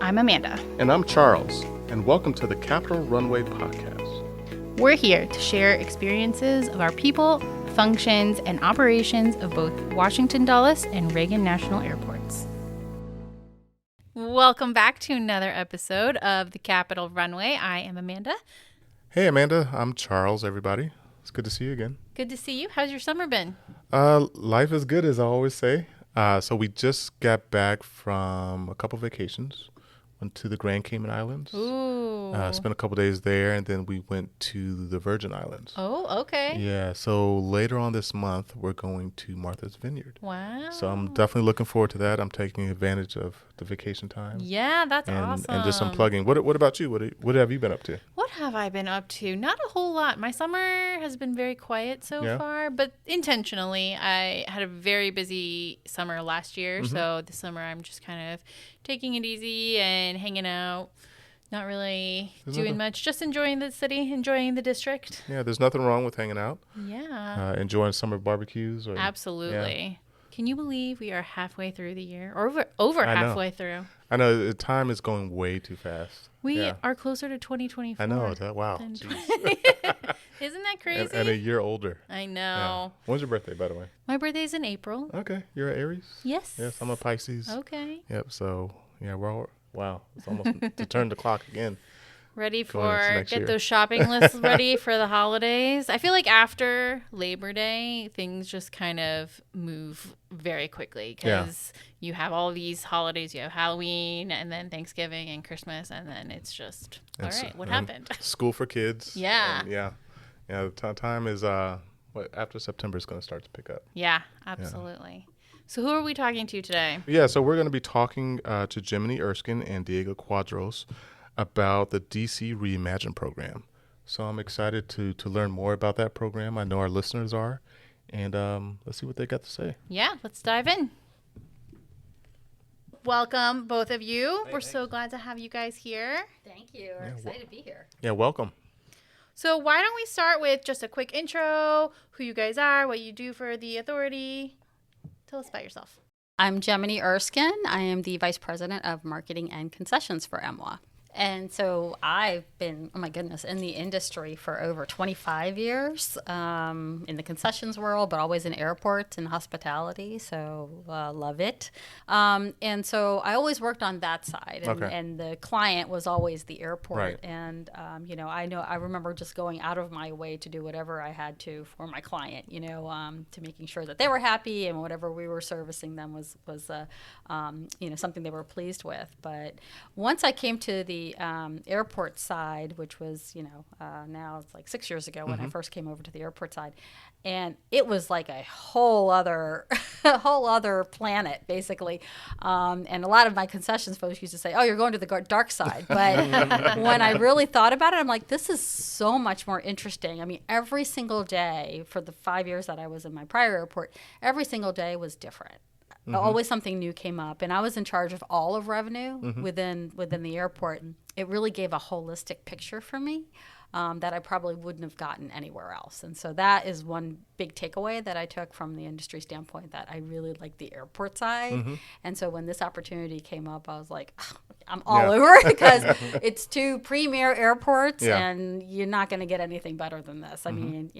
I'm Amanda. And I'm Charles, and welcome to the Capital Runway podcast. We're here to share experiences of our people, functions, and operations of both Washington Dulles and Reagan National Airports. Welcome back to another episode of the Capital Runway. I am Amanda. Hey, Amanda. I'm Charles, everybody. It's good to see you again. Good to see you. How's your summer been? Life is good, as I always say. So we just got back from a couple vacations. Went to the Grand Cayman Islands. Ooh. Spent a couple days there, and then we went to the Virgin Islands. Oh, okay. Yeah, so later on this month, we're going to Martha's Vineyard. Wow. So I'm definitely looking forward to that. I'm taking advantage of the vacation time. Yeah, that's awesome. And just unplugging. What about you? What have you been up to? What have I been up to? Not a whole lot. My summer has been very quiet so far, but intentionally. I had a very busy summer last year, so this summer I'm just kind of taking it easy and hanging out. Not really doing much, just enjoying the city, enjoying the district. Yeah, there's nothing wrong with hanging out. Yeah. Enjoying summer barbecues. Absolutely. Yeah. Can you believe we are halfway through the year? Or over halfway through. I know. The time is going way too fast. We are closer to 2024. I know. Wow. Isn't that crazy? And a year older. I know. Yeah. When's your birthday, by the way? My birthday's in April. Okay. You're an Aries? Yes. Yes, I'm a Pisces. Okay. Yep. So, yeah, we're all... Wow, it's almost to turn the clock again. Ready for, get those shopping lists ready for the holidays. I feel like after Labor Day, things just kind of move very quickly because you have all these holidays. You have Halloween and then Thanksgiving and Christmas, and then it's just, all right, what happened? School for kids. Yeah. Yeah, the time is, after September is going to start to pick up. Yeah, absolutely. Yeah. So who are we talking to today? Yeah, so we're going to be talking to Jaimini Erskine and Diego Cuadros about the DCA Reimagined program. So I'm excited to learn more about that program. I know our listeners are. And let's see what they got to say. Yeah, let's dive in. Welcome, both of you. We're so glad to have you guys here. Thank you. We're excited to be here. Yeah, welcome. So why don't we start with just a quick intro, who you guys are, what you do for the authority. Tell us about yourself. I'm Jaimini Erskine. I am the Vice President of Marketing and Concessions for MWA. And so I've been, oh my goodness, in the industry for over 25 years, in the concessions world, but always in airports and hospitality. So love it. And so I always worked on that side. And the client was always the airport. Right. And, I remember just going out of my way to do whatever I had to for my client, to making sure that they were happy and whatever we were servicing them was something they were pleased with. But once I came to the airport side, which was, now it's like 6 years ago when I first came over to the airport side. And it was like a whole other planet, basically. And a lot of my concessions folks used to say, oh, you're going to the dark side. But when I really thought about it, I'm like, this is so much more interesting. I mean, every single day for the 5 years that I was in my prior airport, every single day was different. Always something new came up, and I was in charge of all of revenue within the airport. It really gave a holistic picture for me that I probably wouldn't have gotten anywhere else. And so that is one big takeaway that I took from the industry standpoint, that I really like the airport side. And so when this opportunity came up, I was like, oh, I'm all over it because it's two premier airports, and you're not going to get anything better than this. I mean,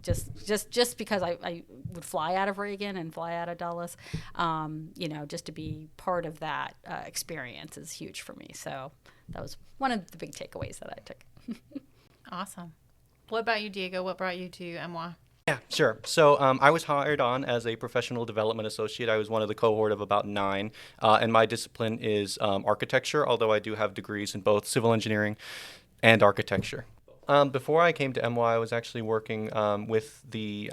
just because I would fly out of Reagan and fly out of Dulles, just to be part of that experience is huge for me. So that was one of the big takeaways that I took. Awesome. What about you, Diego? What brought you to MWA? Yeah, sure. So I was hired on as a professional development associate. I was one of the cohort of about 9, and my discipline is architecture, although I do have degrees in both civil engineering and architecture. Before I came to MY, I was actually working with the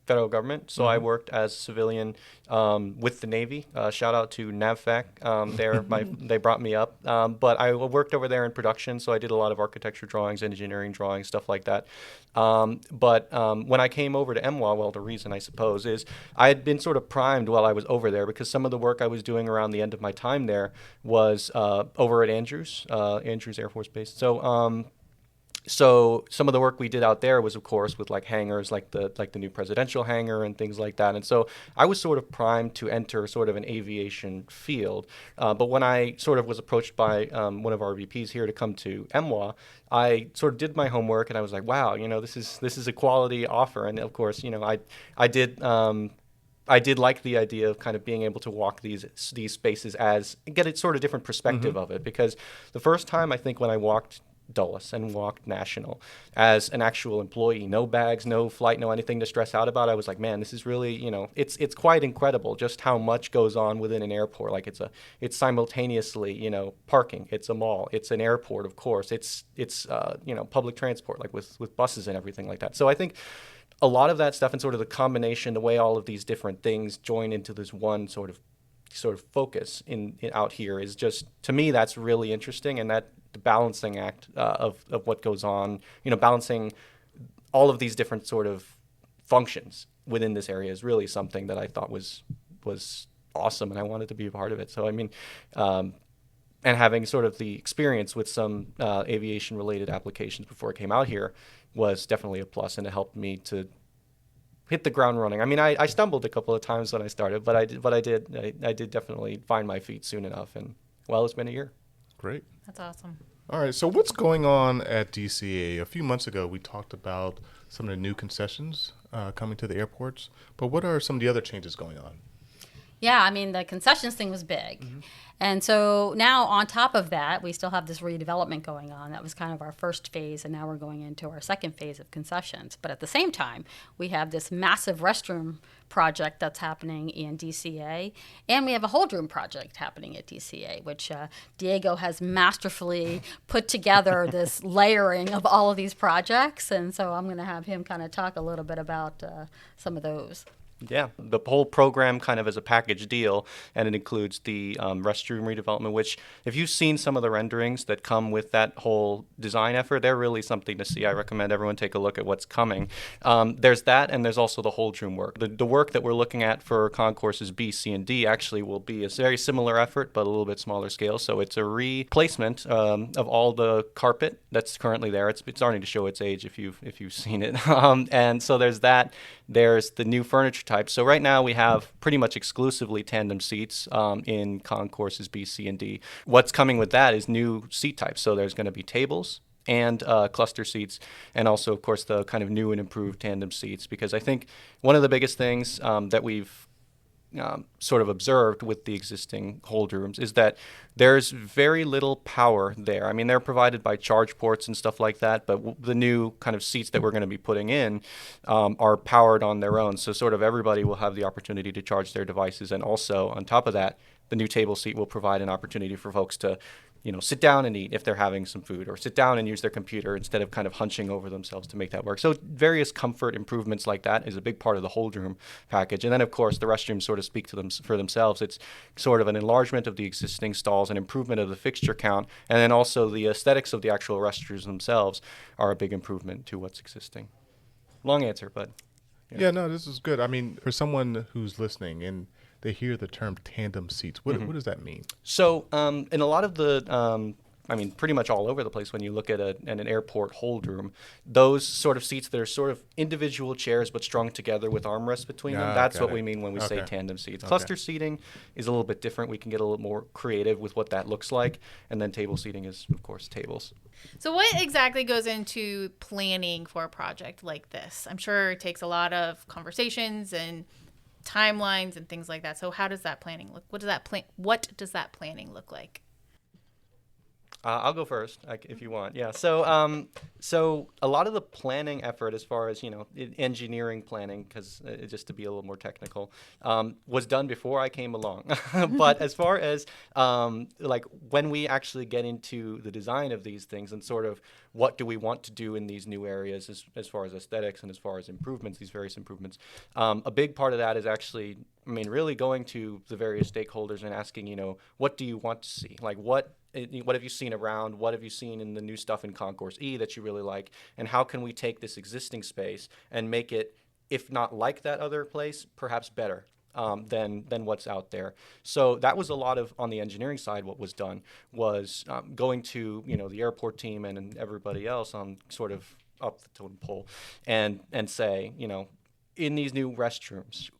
federal government. So I worked as a civilian with the Navy. Shout out to NAVFAC. They brought me up. But I worked over there in production, so I did a lot of architecture drawings, engineering drawings, stuff like that. But when I came over to MWA, well, the reason I suppose is I had been sort of primed while I was over there because some of the work I was doing around the end of my time there was over at Andrews Air Force Base. So So some of the work we did out there was, of course, with like hangars, like the new presidential hangar and things like that. And so I was sort of primed to enter sort of an aviation field. But when I sort of was approached by one of our VPs here to come to MWA, I sort of did my homework and I was like, wow, this is a quality offer. And of course, I did. I did like the idea of kind of being able to walk these spaces get a sort of different perspective of it, because the first time I think when I walked Dulles and walked National as an actual employee, no bags, no flight, no anything to stress out about, I was like, man, this is really, it's quite incredible just how much goes on within an airport. Like it's simultaneously, parking, it's a mall, it's an airport, of course, it's public transport, like with buses and everything like that. So I think a lot of that stuff and sort of the combination, the way all of these different things join into this one sort of focus in out here is just, to me, that's really interesting. And that the balancing act of what goes on, balancing all of these different sort of functions within this area is really something that I thought was awesome, and I wanted to be a part of it. So I mean, and having sort of the experience with some aviation related applications before I came out here was definitely a plus, and it helped me to hit the ground running. I mean, I stumbled a couple of times when I started, but I did definitely find my feet soon enough, and well, it's been a year. Great. That's awesome. All right, so what's going on at DCA? A few months ago, we talked about some of the new concessions coming to the airports, but what are some of the other changes going on? Yeah, I mean, the concessions thing was big. Mm-hmm. And so now on top of that, we still have this redevelopment going on. That was kind of our first phase, and now we're going into our second phase of concessions. But at the same time, we have this massive restroom project that's happening in DCA, and we have a hold room project happening at DCA, which Diego has masterfully put together this layering of all of these projects. And so I'm going to have him kind of talk a little bit about some of those. Yeah, the whole program kind of as a package deal, and it includes the restroom redevelopment, which if you've seen some of the renderings that come with that whole design effort, they're really something to see. I recommend everyone take a look at what's coming. There's that, and there's also the hold room work. The work that we're looking at for concourses B, C, and D actually will be a very similar effort, but a little bit smaller scale. So it's a replacement of all the carpet that's currently there. It's starting to show its age if you've seen it. And so there's that. There's the new furniture type. So right now we have pretty much exclusively tandem seats in concourses B, C, and D. What's coming with that is new seat types. So there's going to be tables and cluster seats, and also, of course, the kind of new and improved tandem seats. Because I think one of the biggest things that we've sort of observed with the existing hold rooms is that there's very little power there. I mean, they're provided by charge ports and stuff like that, but the new kind of seats that we're going to be putting in are powered on their own. So sort of everybody will have the opportunity to charge their devices. And also, on top of that, the new table seat will provide an opportunity for folks to sit down and eat if they're having some food, or sit down and use their computer instead of kind of hunching over themselves to make that work. So various comfort improvements like that is a big part of the hold room package. And then, of course, the restrooms sort of speak to them for themselves. It's sort of an enlargement of the existing stalls, an improvement of the fixture count, and then also the aesthetics of the actual restrooms themselves are a big improvement to what's existing. Long answer, but... Yeah, no, this is good. I mean, for someone who's listening and they hear the term tandem seats, what does that mean? So in a lot of the, pretty much all over the place when you look at an airport hold room, those sort of seats that are sort of individual chairs but strung together with armrests between them, that's what we mean when we say tandem seats. Cluster seating is a little bit different. We can get a little more creative with what that looks like. And then table seating is, of course, tables. So what exactly goes into planning for a project like this? I'm sure it takes a lot of conversations and timelines and things like that. So how does that planning look? What does that planning look like? I'll go first, if you want. Yeah. So a lot of the planning effort, as far as engineering planning, because just to be a little more technical, was done before I came along. But as far as like when we actually get into the design of these things and sort of what do we want to do in these new areas as far as aesthetics and as far as improvements, these various improvements, a big part of that is actually, really going to the various stakeholders and asking, what do you want to see? Like what have you seen around? What have you seen in the new stuff in Concourse E that you really like? And how can we take this existing space and make it, if not like that other place, perhaps better? than what's out there. So that was a lot of, on the engineering side, what was done was going to, the airport team and everybody else on sort of up the totem pole and say, in these new restrooms,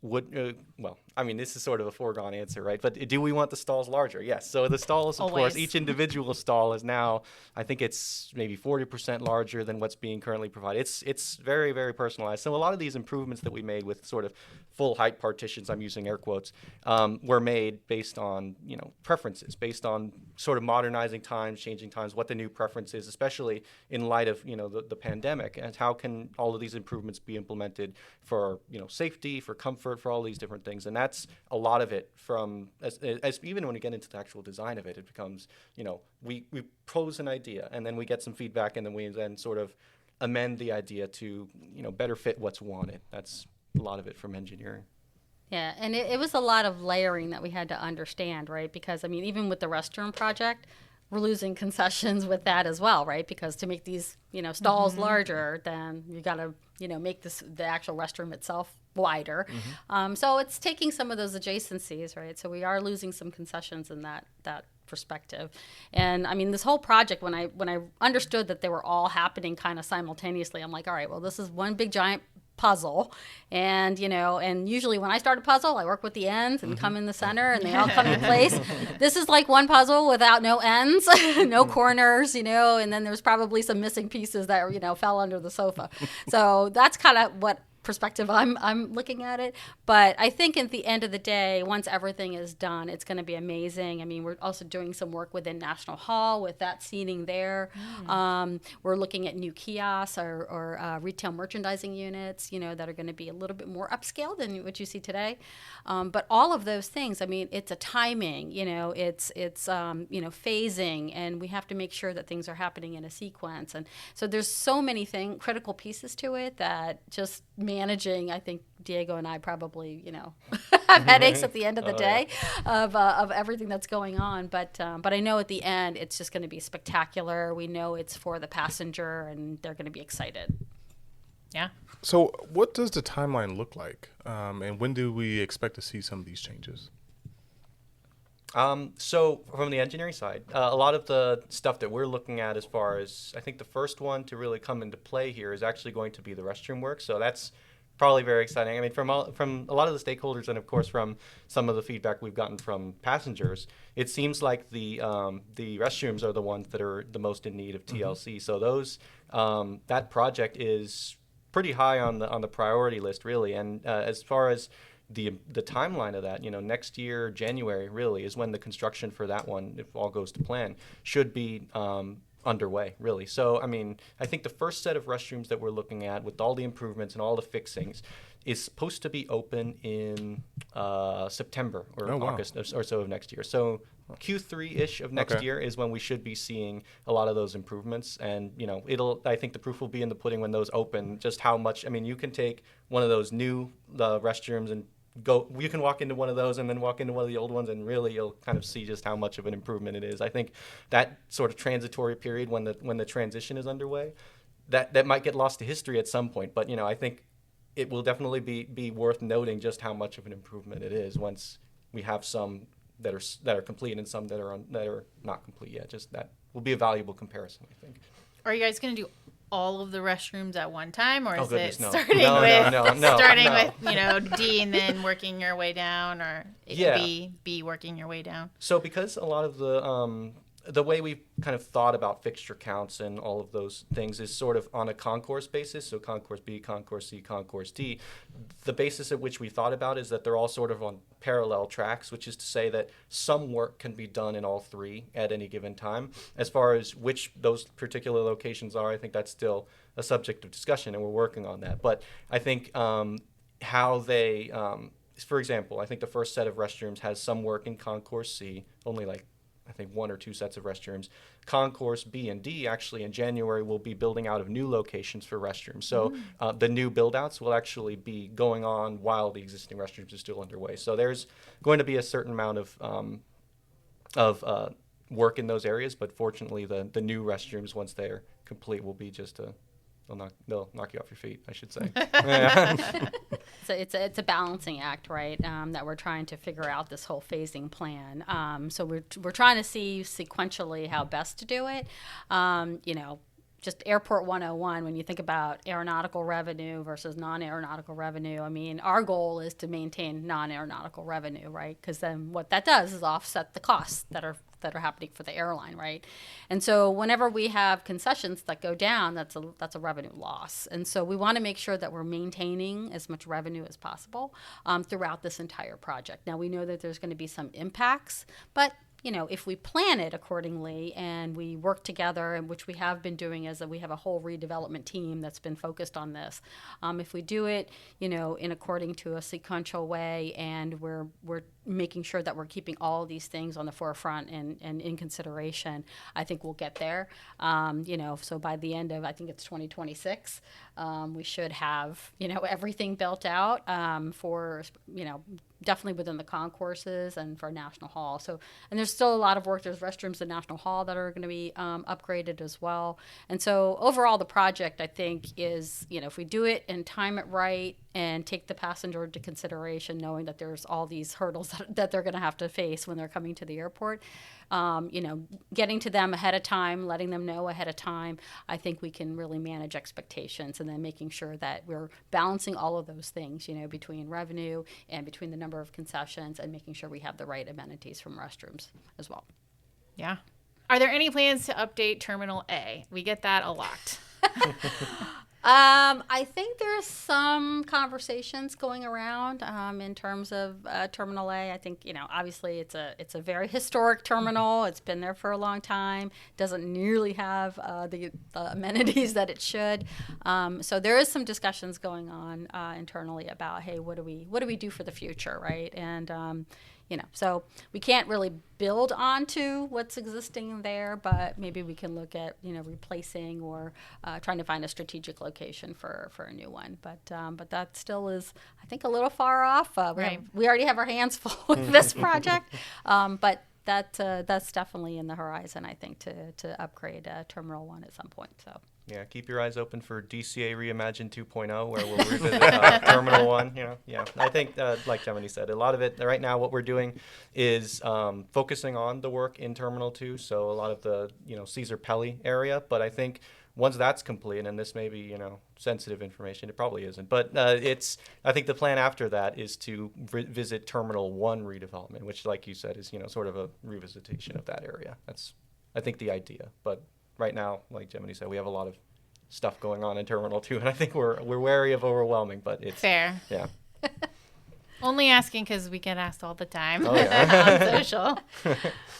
this is sort of a foregone answer, right? But do we want the stalls larger? Yes. So the stalls, of course, each individual stall is now, I think it's maybe 40% larger than what's being currently provided. It's very, very personalized. So a lot of these improvements that we made with sort of full height partitions, I'm using air quotes, were made based on, preferences, based on sort of modernizing times, changing times, what the new preference is, especially in light of, the pandemic, and how can all of these improvements be implemented for, safety, for comfort, for all these different things. And that's a lot of it from, as even when we get into the actual design of it, it becomes, we pose an idea and then we get some feedback and then we then sort of amend the idea to, better fit what's wanted. That's a lot of it from engineering. Yeah, and it was a lot of layering that we had to understand, right? Because, even with the restroom project, we're losing concessions with that as well, right? Because to make these, stalls larger, then you got to, make the actual restroom itself wider. So it's taking some of those adjacencies, right? So we are losing some concessions in that perspective. And this whole project, when I understood that they were all happening kind of simultaneously, I'm like, all right, well, this is one big giant puzzle, and and usually when I start a puzzle, I work with the ends and come in the center and they all come into place. This is like one puzzle without no ends, no corners, and then there's probably some missing pieces that fell under the sofa. So that's kind of what perspective I'm looking at it. But I think at the end of the day, once everything is done, it's going to be amazing. We're also doing some work within National Hall with that seating there. We're looking at new kiosks or retail merchandising units, that are going to be a little bit more upscale than what you see today. But all of those things, it's a timing, it's phasing, and we have to make sure that things are happening in a sequence. And so there's so many critical pieces to it that just managing, I think Diego and I probably, have headaches at the end of the day of everything that's going on. But I know at the end, it's just going to be spectacular. We know it's for the passenger and they're going to be excited. Yeah. So what does the timeline look like? And when do we expect to see some of these changes? So from the engineering side, a lot of the stuff that we're looking at as far as, I think the first one to really come into play here is actually going to be the restroom work. So that's probably very exciting. From a lot of the stakeholders and of course from some of the feedback we've gotten from passengers, it seems like the restrooms are the ones that are the most in need of TLC. So those that project is pretty high on the priority list, really. And as far as the timeline of that, next year, January, really, is when the construction for that one, if all goes to plan, should be underway, really. So, I think the first set of restrooms that we're looking at with all the improvements and all the fixings is supposed to be open in September or August or so of next year. So Q3-ish of next year is when we should be seeing a lot of those improvements. And, I think the proof will be in the pudding when those open, just how much, you can take one of those new restrooms and you can walk into one of those and then walk into one of the old ones and really you'll kind of see just how much of an improvement it is. I think that sort of transitory period when the transition is underway, that might get lost to history at some point. But, I think it will definitely be worth noting just how much of an improvement it is once we have some that are complete and some that are not complete yet. Just that will be a valuable comparison, I think. Are you guys going to do all of the restrooms at one time, or is it no. starting with D and then working your way down, or it could be B working your way down? So because a lot of the way we've kind of thought about fixture counts and all of those things is sort of on a concourse basis, so concourse B, concourse C, concourse D. The basis at which we thought about is that they're all sort of on parallel tracks, which is to say that some work can be done in all three at any given time. As far as which those particular locations are, I think that's still a subject of discussion, and we're working on that. But I think how they, for example, I think the first set of restrooms has some work in concourse C, only I think one or two sets of restrooms. Concourse B and D actually in January will be building out of new locations for restrooms. So the new build-outs will actually be going on while the existing restrooms are still underway. So there's going to be a certain amount of work in those areas, but fortunately the new restrooms, once they're complete, will be just they'll knock you off your feet, I should say. So it's a balancing act, right? That we're trying to figure out this whole phasing plan. So we're trying to see sequentially how best to do it. Just Airport 101, when you think about aeronautical revenue versus non-aeronautical revenue, I mean, our goal is to maintain non-aeronautical revenue, right? Because then what that does is offset the costs that are happening for the airline, right? And so whenever we have concessions that go down, that's a revenue loss. And so we want to make sure that we're maintaining as much revenue as possible throughout this entire project. Now, we know that there's going to be some impacts, but if we plan it accordingly and we work together, and which we have been doing, as we have a whole redevelopment team that's been focused on this. If we do it, in according to a sequential way, and we're making sure that we're keeping all of these things on the forefront and in consideration, I think we'll get there. So by the end of, I think it's 2026, we should have, everything built out for, definitely within the concourses and for National Hall. So, and there's still a lot of work. There's restrooms at National Hall that are going to be upgraded as well. And so overall, the project, I think, is, if we do it and time it right and take the passenger into consideration, knowing that there's all these hurdles that they're going to have to face when they're coming to the airport, getting to them ahead of time, letting them know ahead of time, I think we can really manage expectations, and then making sure that we're balancing all of those things, between revenue and between the number of concessions, and making sure we have the right amenities from restrooms as well. Yeah. Are there any plans to update Terminal A? We get that a lot. I think there's some conversations going around in terms of Terminal A. I think, obviously it's a very historic terminal. It's been there for a long time. Doesn't nearly have the amenities that it should. So there is some discussions going on internally about, hey, what do we do for the future, right? And so we can't really build onto what's existing there, but maybe we can look at, replacing or trying to find a strategic location for a new one. But that still is, I think, a little far off. We already have our hands full with this project, but that's definitely in the horizon, I think, to upgrade Terminal 1 at some point. So. Yeah, keep your eyes open for DCA Reimagined 2.0, where we'll revisit Terminal 1. I think, like Jaimini said, a lot of it right now, what we're doing is focusing on the work in Terminal 2, so a lot of the, Caesar Pelli area. But I think once that's complete, and this may be, sensitive information, it probably isn't, but I think the plan after that is to visit Terminal 1 redevelopment, which, like you said, is, sort of a revisitation of that area. That's, I think, the idea. But right now, like Jaimini said, we have a lot of stuff going on in Terminal 2, and I think we're wary of overwhelming, but it's fair. Yeah. Only asking because we get asked all the time on social.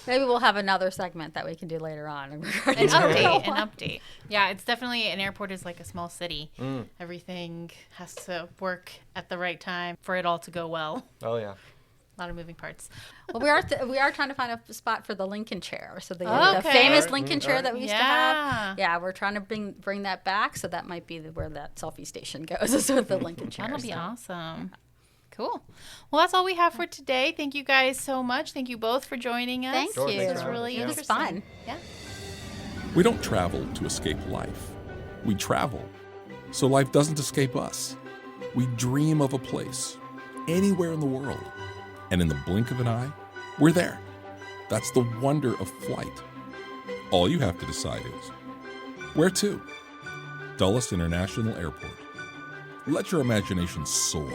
Maybe we'll have another segment that we can do later on. An update. Yeah, it's definitely, an airport is like a small city. Everything has to work at the right time for it all to go well. Oh, yeah. A lot of moving parts. Well, we are trying to find a spot for the Lincoln chair. So the famous Lincoln chair that we used to have. Yeah, we're trying to bring that back. So that might be where that selfie station goes, is with the Lincoln chair. That'll be awesome. Cool. Well, that's all we have for today. Thank you guys so much. Thank you both for joining us. Thank you. This was really interesting. It was fun. Yeah. We don't travel to escape life. We travel so life doesn't escape us. We dream of a place anywhere in the world. And in the blink of an eye, we're there. That's the wonder of flight. All you have to decide is, where to? Dulles International Airport. Let your imagination soar.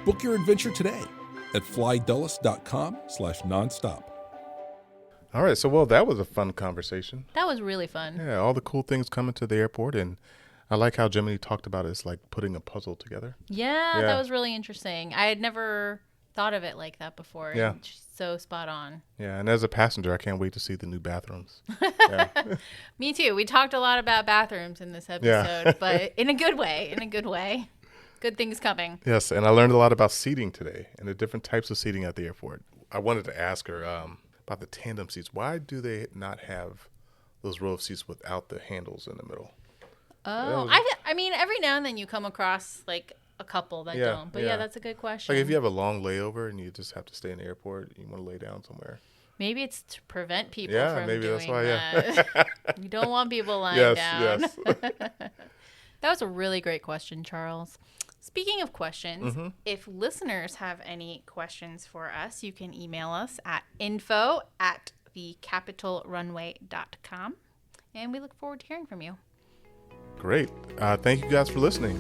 Book your adventure today at flydulles.com/nonstop. All right, so that was a fun conversation. That was really fun. Yeah, all the cool things coming to the airport, and I like how Jaimini talked about it. It's like putting a puzzle together. Yeah, that was really interesting. I had never thought of it like that before. Yeah. And so spot on. Yeah, and as a passenger, I can't wait to see the new bathrooms. Yeah. Me too. We talked a lot about bathrooms in this episode, but in a good way. Good things coming. Yes, and I learned a lot about seating today and the different types of seating at the airport. I wanted to ask her about the tandem seats. Why do they not have those row of seats without the handles in the middle? Oh, I mean, every now and then you come across like a couple that don't. But yeah, that's a good question. Like if you have a long layover and you just have to stay in the airport, you want to lay down somewhere. Maybe it's to prevent people Yeah, from maybe doing that's why, that. You don't want people lying Yes, down. yes. That was a really great question, Charles. Speaking of questions, if listeners have any questions for us, you can email us at info@thecapitalrunway.com. And we look forward to hearing from you. Great. Thank you guys for listening.